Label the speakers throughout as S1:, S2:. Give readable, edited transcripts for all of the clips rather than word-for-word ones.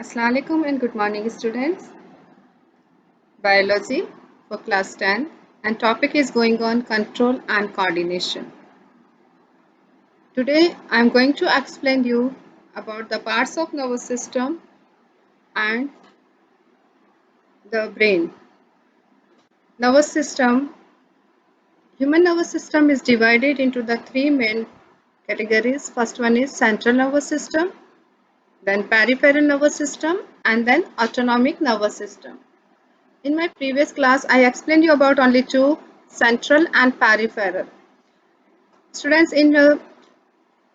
S1: Assalamu alaikum and good morning students. Biology for class 10 and topic is going on control and coordination. Today I am going to explain you about the parts of nervous system and the brain. Nervous system. Human nervous system is divided into the three main categories. First one is central nervous system, then peripheral nervous system and then autonomic nervous system. In my previous class, I explained you about only two, central and peripheral. Students, in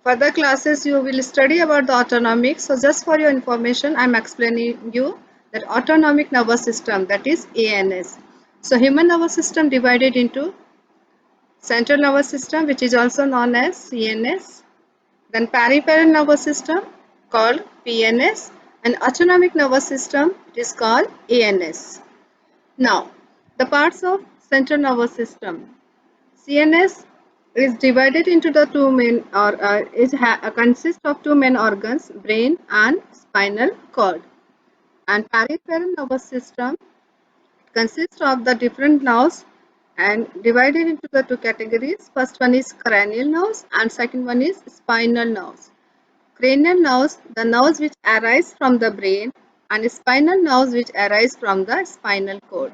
S1: further classes, you will study about the autonomic. So just for your information, I am explaining you that autonomic nervous system, that is ANS. So human nervous system divided into central nervous system, which is also known as CNS, then peripheral nervous system called PNS, and autonomic nervous system, it is called ANS. Now, the parts of central nervous system. CNS is divided into the two main or consists of two main organs, brain and spinal cord. And peripheral nervous system consists of the different nerves and divided into the two categories. First one is cranial nerves and second one is spinal nerves. Cranial nerves, the nerves which arise from the brain, and spinal nerves which arise from the spinal cord.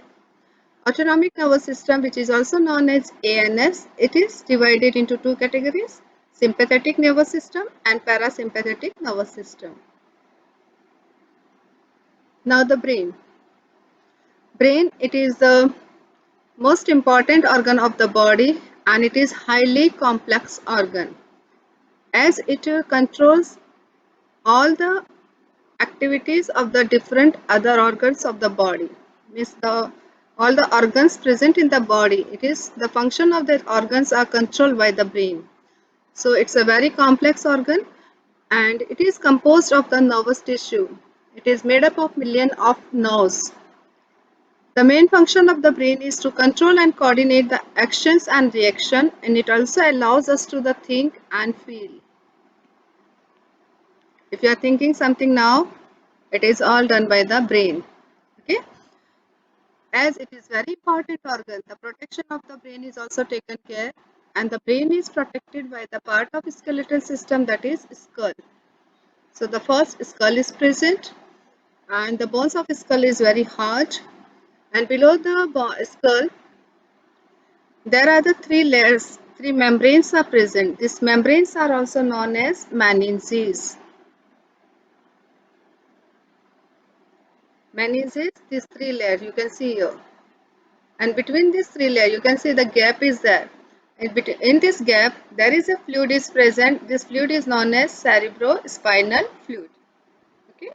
S1: Autonomic nervous system, which is also known as ANS, it is divided into two categories, sympathetic nervous system and parasympathetic nervous system. Now the brain. Brain, it is the most important organ of the body and it is highly complex organ as it controls all the activities of the different other organs of the body. Means all the organs present in the body, it is the function of the organs are controlled by the brain. So it's a very complex organ and it is composed of the nervous tissue. It is made up of millions of nerves. The main function of the brain is to control and coordinate the actions and reaction, and it also allows us to think and feel. If you are thinking something now, it is all done by the brain. Okay. As it is very important organ, the protection of the brain is also taken care, and the brain is protected by the part of skeletal system, that is skull. So the first skull is present and the bones of skull is very hard, and below the skull there are the three layers, three membranes are present. These membranes are also known as meninges. Meninges, these three layers you can see here. And between these three layers, you can see the gap is there. In this gap, there is a fluid is present. This fluid is known as cerebrospinal fluid. Okay.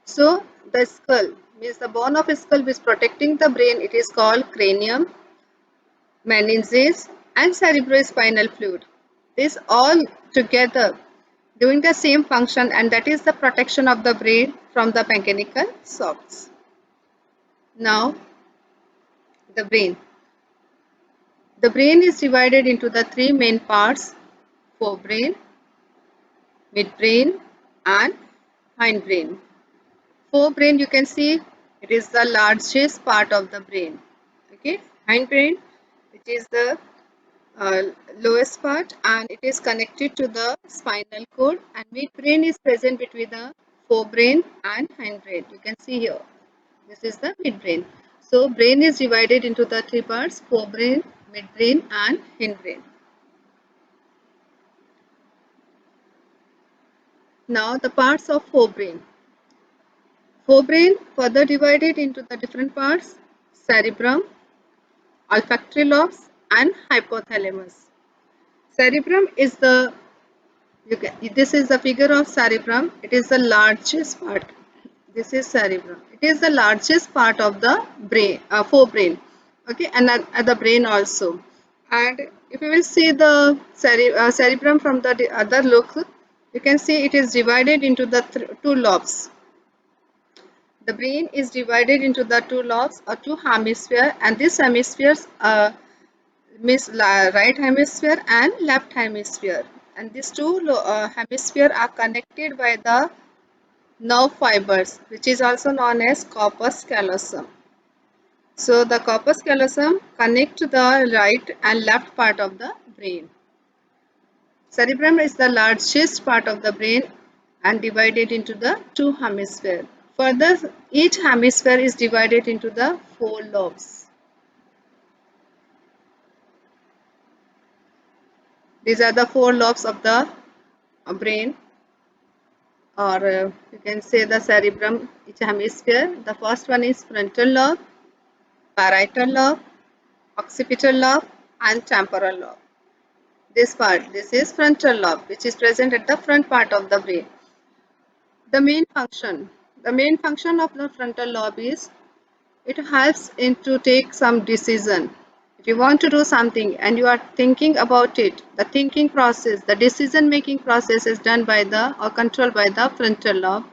S1: So the skull means the bone of skull is protecting the brain. It is called cranium, meninges, and cerebrospinal fluid. This all together doing the same function, and that is the protection of the brain from the mechanical shocks. Now the brain. The brain is divided into the three main parts: forebrain, midbrain, and hindbrain. Forebrain, you can see it is the largest part of the brain. Okay, hindbrain, which is the uh, lowest part, and it is connected to the spinal cord. And midbrain is present between the forebrain and hindbrain. You can see here. This is the midbrain. So brain is divided into the three parts: forebrain, midbrain, and hindbrain. Now the parts of forebrain. Forebrain further divided into the different parts: cerebrum, olfactory lobes, and hypothalamus. Cerebrum is the this is the figure of cerebrum. It is the largest part. This is cerebrum. It is the largest part of the brain, forebrain. Okay, and at the brain also. And if you will see the cerebrum from the other look, you can see it is divided into the two lobes. The brain is divided into the two lobes or two hemispheres, and these hemispheres means right hemisphere and left hemisphere. And these two hemispheres are connected by the nerve fibers, which is also known as corpus callosum. So the corpus callosum connect to the right and left part of the brain. Cerebrum is the largest part of the brain and divided into the two hemispheres. Further, each hemisphere is divided into the four lobes. These are the four lobes of the brain, or you can say the cerebrum, each hemisphere. The first one is frontal lobe, parietal lobe, occipital lobe, and temporal lobe. This is frontal lobe, which is present at the front part of the brain. The main function of the frontal lobe is it helps in to take some decision. If you want to do something and you are thinking about it, the thinking process, the decision making process is done by the or controlled by the frontal lobe.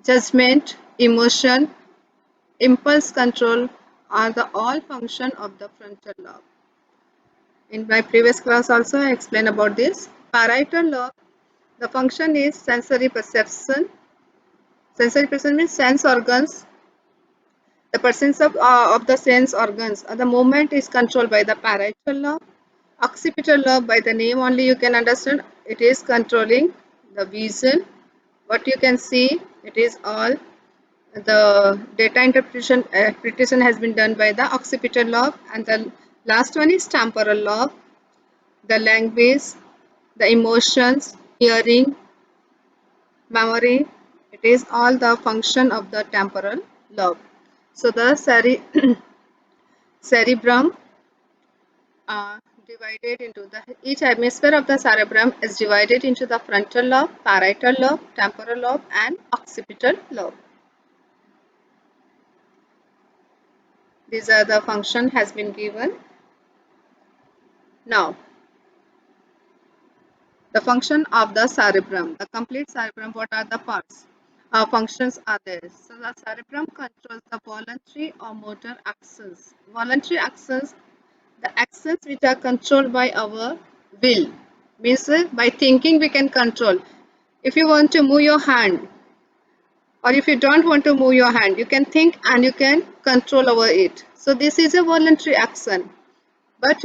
S1: Judgment, emotion, impulse control are the all function of the frontal lobe. In my previous class also I explained about this. Parietal lobe, the function is sensory perception. Sensory perception means sense organs. The presence of the sense organs at the moment is controlled by the parietal lobe. Occipital lobe, by the name only you can understand, it is controlling the vision. What you can see, it is all the data interpretation has been done by the occipital lobe, and the last one is temporal lobe, the language, the emotions, hearing, memory, it is all the function of the temporal lobe. So the cerebrum divided into the each hemisphere of the cerebrum is divided into the frontal lobe, parietal lobe, temporal lobe, and occipital lobe. These are the function has been given. Now, the function of the cerebrum, the complete cerebrum. What are the parts? Functions are there. So the cerebrum controls the voluntary or motor actions. Voluntary actions, the actions which are controlled by our will, means by thinking we can control. If you want to move your hand, or if you don't want to move your hand, you can think and you can control over it. So this is a voluntary action. But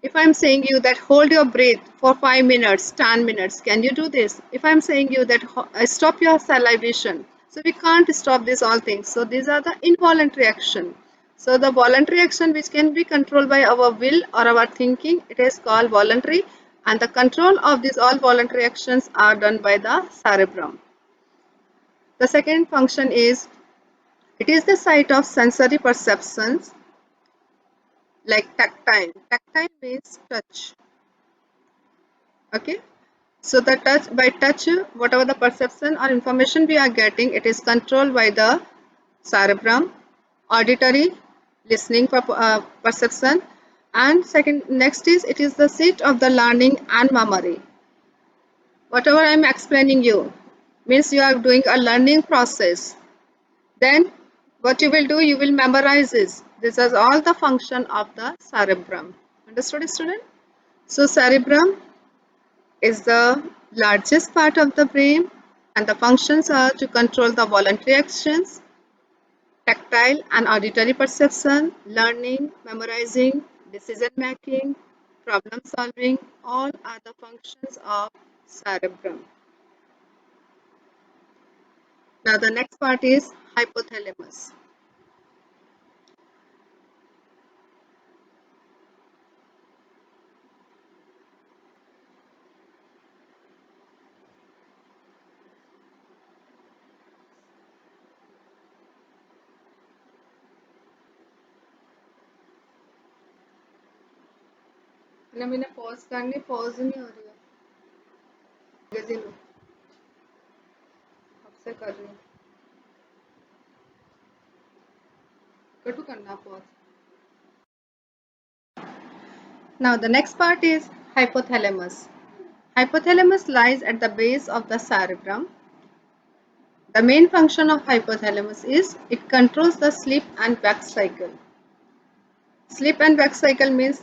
S1: if I'm saying you that hold your breath for 5 minutes, 10 minutes, can you do this? If I'm saying you that stop your salivation, so we can't stop these all things. So these are the involuntary action. So the voluntary action which can be controlled by our will or our thinking, it is called voluntary, and the control of these all voluntary actions are done by the cerebrum. The second function is it is the site of sensory perceptions like tactile. Tactile means touch. Okay. So the touch, whatever the perception or information we are getting, it is controlled by the cerebrum. Auditory, listening for perception, and next is it is the seat of the learning and memory. Whatever I am explaining you means you are doing a learning process. Then what you will do, you will memorize this. This is all the function of the cerebrum. Understood, student? So cerebrum is the largest part of the brain, and the functions are to control the voluntary actions, tactile and auditory perception, learning, memorizing, decision making, problem solving, all are the functions of cerebrum. Now the next part is hypothalamus. ना मैंने pause करनी pause नहीं हो रही है दिन आपसे कर रही हूँ कटू करना pause. Now the next part is hypothalamus. Hypothalamus lies at the base of the cerebrum. The main function of hypothalamus is it controls the sleep and wake cycle. Sleep and wake cycle means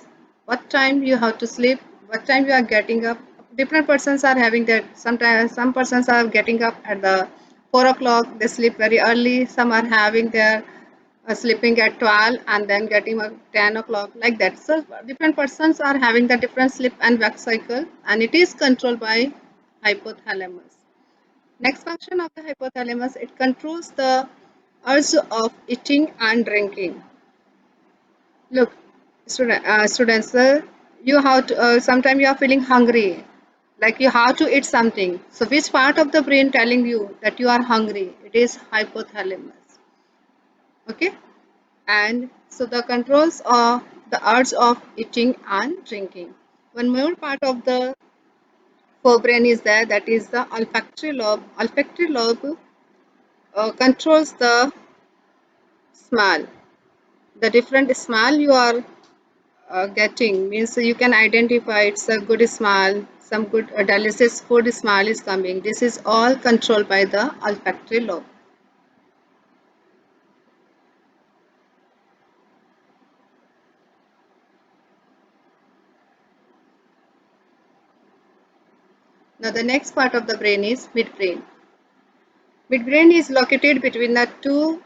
S1: what time you have to sleep, what time you are getting up, different persons are having that. Sometimes some persons are getting up at the 4 o'clock, they sleep very early. Some are having their sleeping at 12 and then getting up 10 o'clock, like that. So different persons are having the different sleep and wake cycle, and it is controlled by hypothalamus. Next function of the hypothalamus, it controls the urge of eating and drinking. Look, students, you have to, sometimes you are feeling hungry, like you have to eat something. So which part of the brain telling you that you are hungry? It is hypothalamus. Okay, and so the controls of the urge of eating and drinking. One more part of the forebrain is there, that is the olfactory lobe. Olfactory lobe controls the smell. The different smell you are getting means you can identify it's a good smell, some good delicious food smell is coming. This is all controlled by the olfactory lobe. Now the next part of the brain is midbrain. Midbrain is located between the two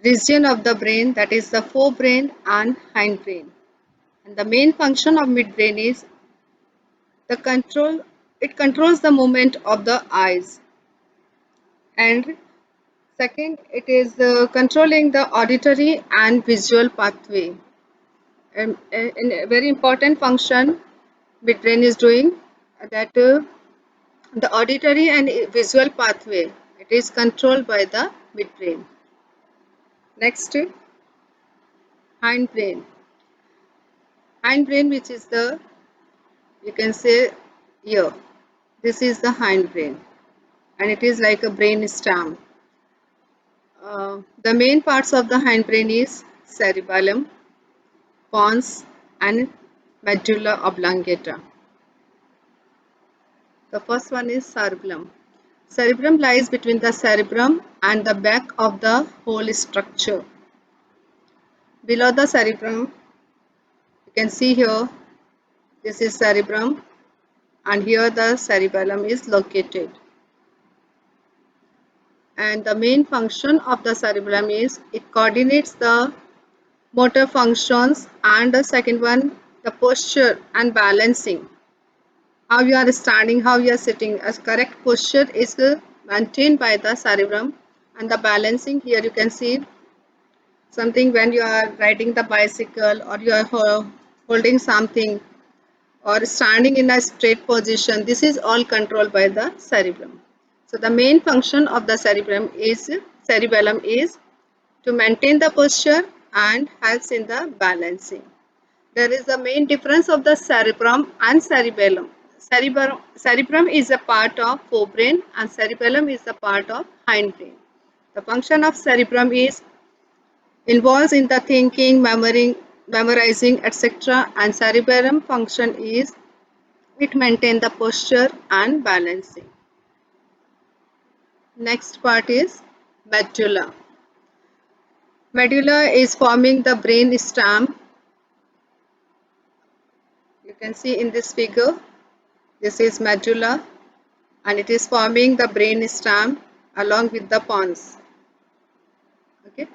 S1: region of the brain, that is the forebrain and hindbrain. And the main function of midbrain is the control. It controls the movement of the eyes, and second, it is controlling the auditory and visual pathway. And a very important function midbrain is doing, that the auditory and visual pathway, it is controlled by the midbrain. Next, hindbrain. Hindbrain, which is the, you can say, ear. This is the hindbrain, and it is like a brain stem. The main parts of the hindbrain is cerebellum, pons, and medulla oblongata. The first one is cerebellum. Cerebellum lies between the cerebrum and the back of the whole structure. Below the cerebrum, you can see here, this is cerebrum, and here the cerebellum is located. And the main function of the cerebellum is it coordinates the motor functions, and the second one, the posture and balancing. How you are standing, how you are sitting, a correct posture is maintained by the cerebrum. And the balancing, here you can see something when you are riding the bicycle, or you are holding something, or standing in a straight position, this is all controlled by the cerebrum. So the main function of the cerebellum is to maintain the posture and helps in the balancing. There is a main difference of the cerebrum and cerebellum. Cerebrum is a part of forebrain and cerebellum is a part of hindbrain. The function of cerebrum is involves in the thinking, memorizing, etc. And cerebellum function is it maintain the posture and balancing. Next part is medulla. Medulla is forming the brain stem. You can see in this figure, this is medulla, and it is forming the brain stem along with the pons. Okay,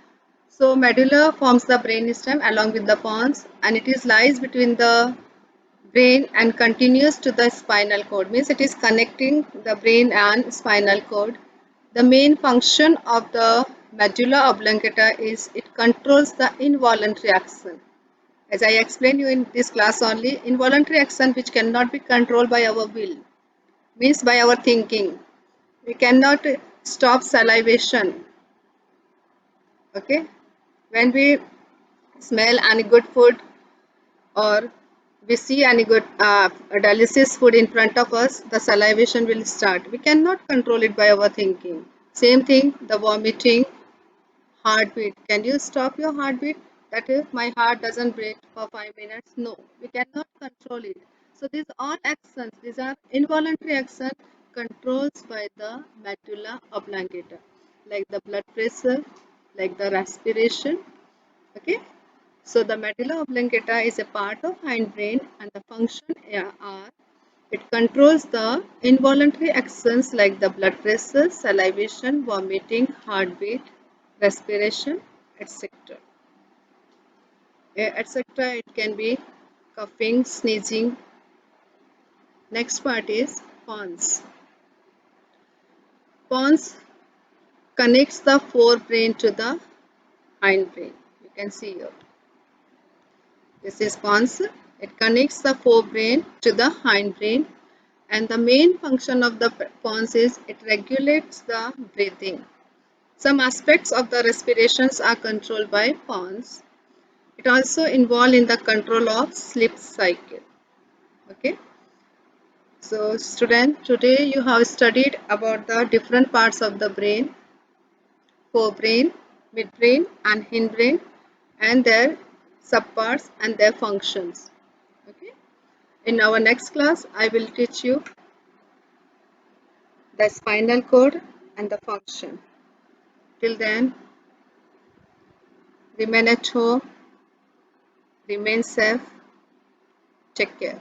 S1: so medulla forms the brain stem along with the pons, and it is lies between the brain and continues to the spinal cord, means it is connecting the brain and spinal cord. The main function of the medulla oblongata is it controls the involuntary action. As I explained you in this class only, involuntary action which cannot be controlled by our will, means by our thinking. We cannot stop salivation. Okay, when we smell any good food, or we see any good delicious food in front of us, the salivation will start. We cannot control it by our thinking. Same thing, the vomiting, heartbeat. Can you stop your heartbeat? That is, my heart doesn't beat for 5 minutes. No, we cannot control it. So these are actions. These are involuntary actions controlled by the medulla oblongata, like the blood pressure, like the respiration. Okay. So the medulla oblongata is a part of hindbrain, and the function are It controls the involuntary actions like the blood pressure, salivation, vomiting, heartbeat, respiration, etc. etc. It can be coughing, sneezing. Next part is pons. Pons connects the forebrain to the hindbrain. You can see here. This is pons. It connects the forebrain to the hindbrain, and the main function of the pons is it regulates the breathing. Some aspects of the respirations are controlled by pons. It also involved in the control of sleep cycle. Okay. So student, today you have studied about the different parts of the brain, forebrain, midbrain and hindbrain, and their subparts and their functions. Okay. In our next class, I will teach you the spinal cord and the function. Till then, remain at home, remain safe, take care.